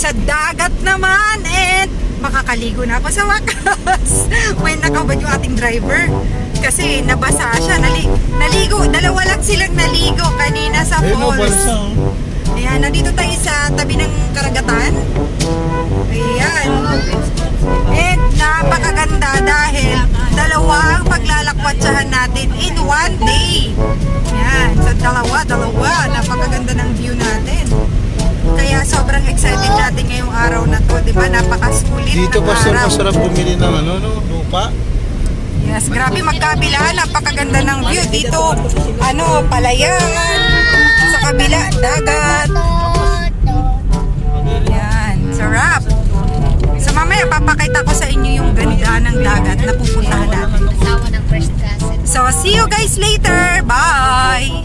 sa dagat naman and makakaligo na ako sa wakas. May nakabad yung ating driver kasi nabasa siya. Naligo. Dalawa lang silang naligo kanina sa falls. Ayan, nandito tayo sa tabi ng karagatan. Ayan. And napakaganda dahil dalawa ang paglalakwatsahan natin in one day. Ayan, so dalawa. Napakaganda ng view natin. Kaya sobrang excited natin ngayong araw na to, di ba? Napakasulit dito ng pa sir, araw. masarap bumili ng lupa. Yes, grabe magkabila, napakaganda ng view dito. Palayan, sa kabila, dagat. Yan, sarap. So mamaya papakita ko sa inyo yung ganda ng dagat na pupuntahan natin. So see you guys later. Bye!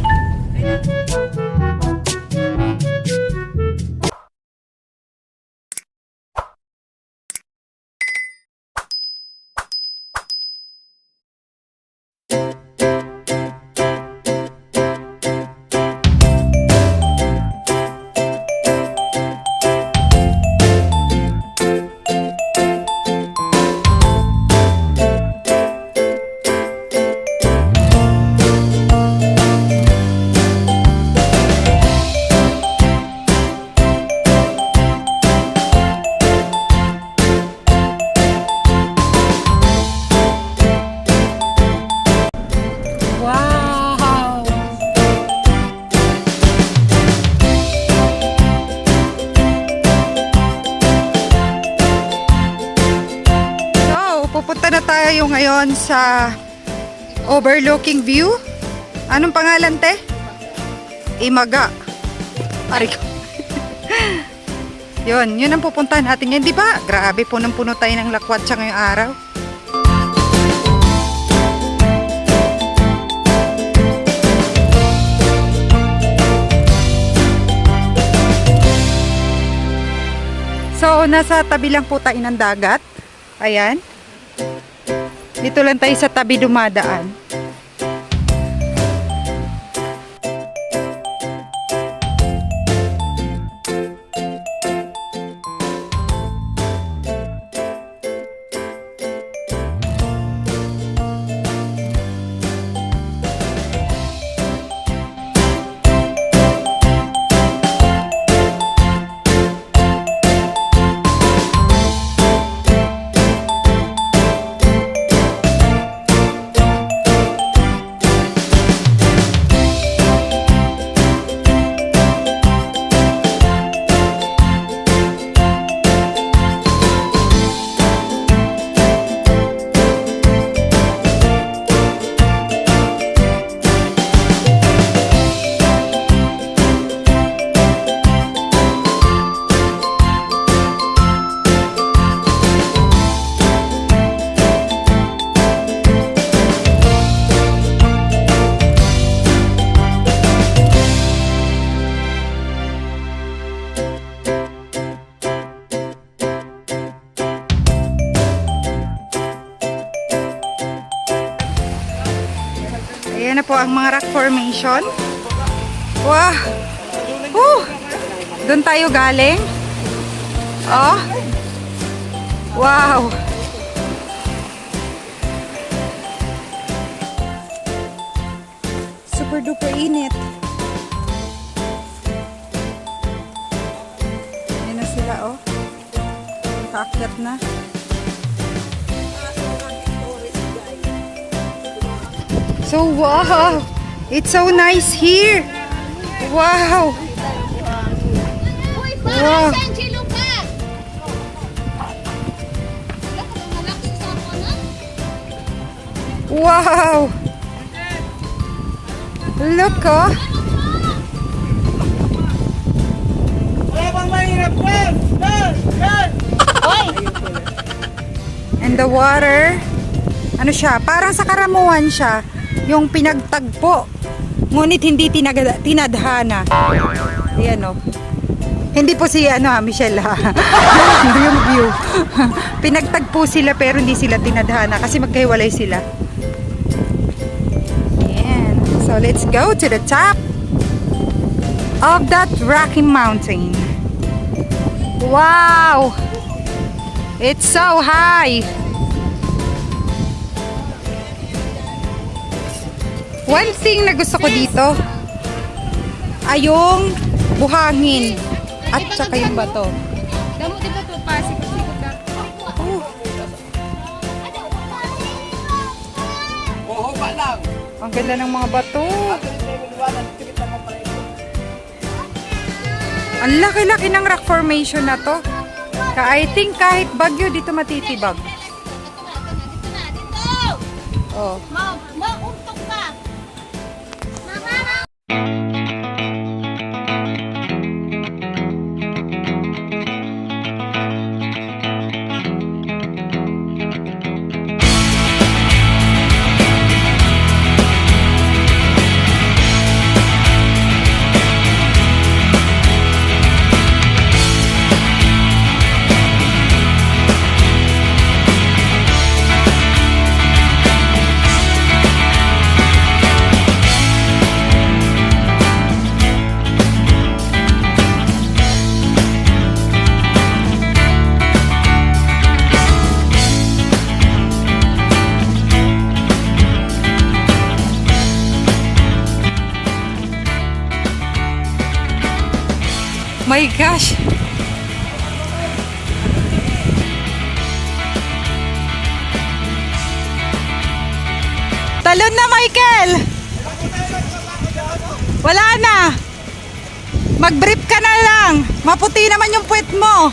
Tayo ngayon sa overlooking view. Anong pangalan, te? Imaga. Ariko. yun ang pupuntahan natin yan, di ba? Grabe, punong-puno tayo ng Lakwatserang ngayong araw. So, nasa tabi lang po tayo ng dagat. Ayan. Dito lang tayo sa tabi dumadaan. Ayan na po ang mga rock formation. Wow! Doon tayo galing. Oh! Wow! Super duper init. Ayan na sila, oh. Nakaakyat na. So wow, it's so nice here. Wow. Wow. Wow. Look, oh. And the water, ano siya, parang sa karamuan siya. Yung pinagtagpo, ngunit hindi tinadhana. Ayan, o. Hindi po si Michelle, ha. Yung view. Pinagtagpo sila pero hindi sila tinadhana kasi magkahiwalay sila. Ayan. So let's go to the top of that rocky mountain. Wow! It's so high! One thing na gusto ko dito ay yung buhangin at saka yung bato. Damo dito to pa, sikot-sikot ka. Ang ganda ng mga bato. Ang laki-laki ng rock formation na to. I think kahit bagyo dito matitibag. Oh. Mauntok ka. My gosh! Talon na, Michael! Wala na! Mag-brief ka na lang! Maputi naman yung puwet mo!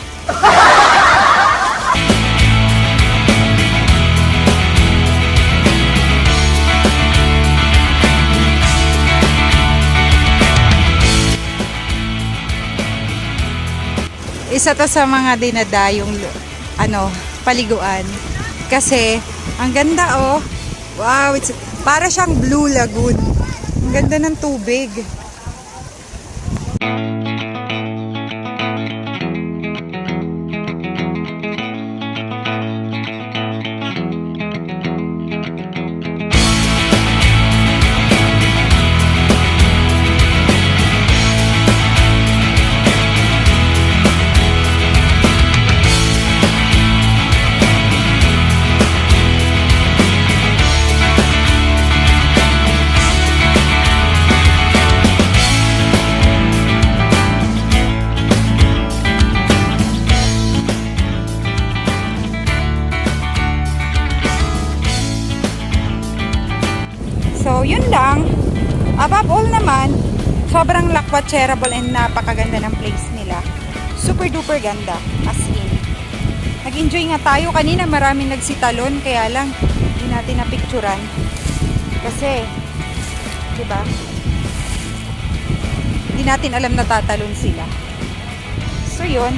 Isa to sa mga dinadayong paliguan. Kasi ang ganda oh. Wow, para siyang blue lagoon. Ang ganda ng tubig. So, yun lang. Above all naman, sobrang lakwatserable and napakaganda ng place nila. Super duper ganda. As in. Nag-enjoy nga tayo. Kanina maraming nagsitalon. Kaya lang, hindi natin napicturan. Kasi, diba? Hindi natin alam na tatalon sila. So, yun.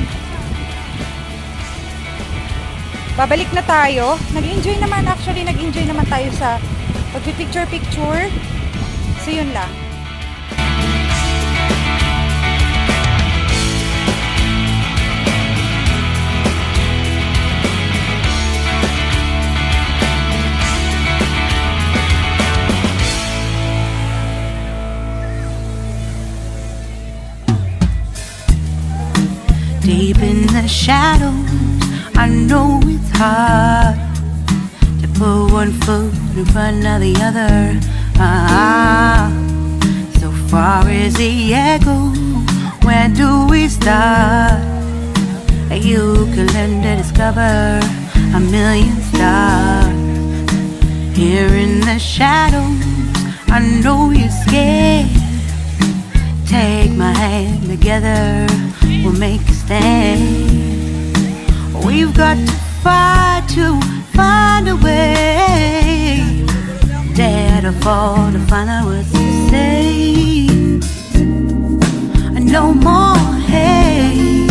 Babalik na tayo. Nag-enjoy naman. Actually, nag-enjoy naman tayo sa pag-picture-picture. So, yun lang. Deep in the shadows, I know it's hard to put one foot in front of the other. So far as the echo, where do we start? You can learn to discover a million stars. Here in the shadows, I know you're scared. Take my hand together, we'll make a stand. We've got to fight to find a way. Dare to fall to find out what to say. No more hate.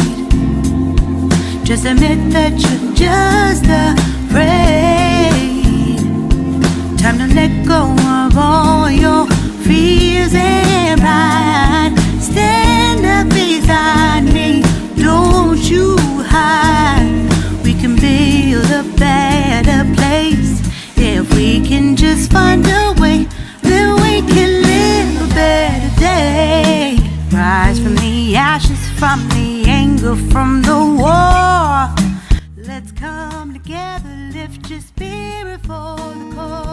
Just admit that you're just afraid. Time to let go of all your fears and pride. Stand up beside me, don't you hide. We can build a better place. If we can just find a way, then we can live a better day. Rise from the ashes. from the anger from the war. Let's come together, lift your spirit for the cause.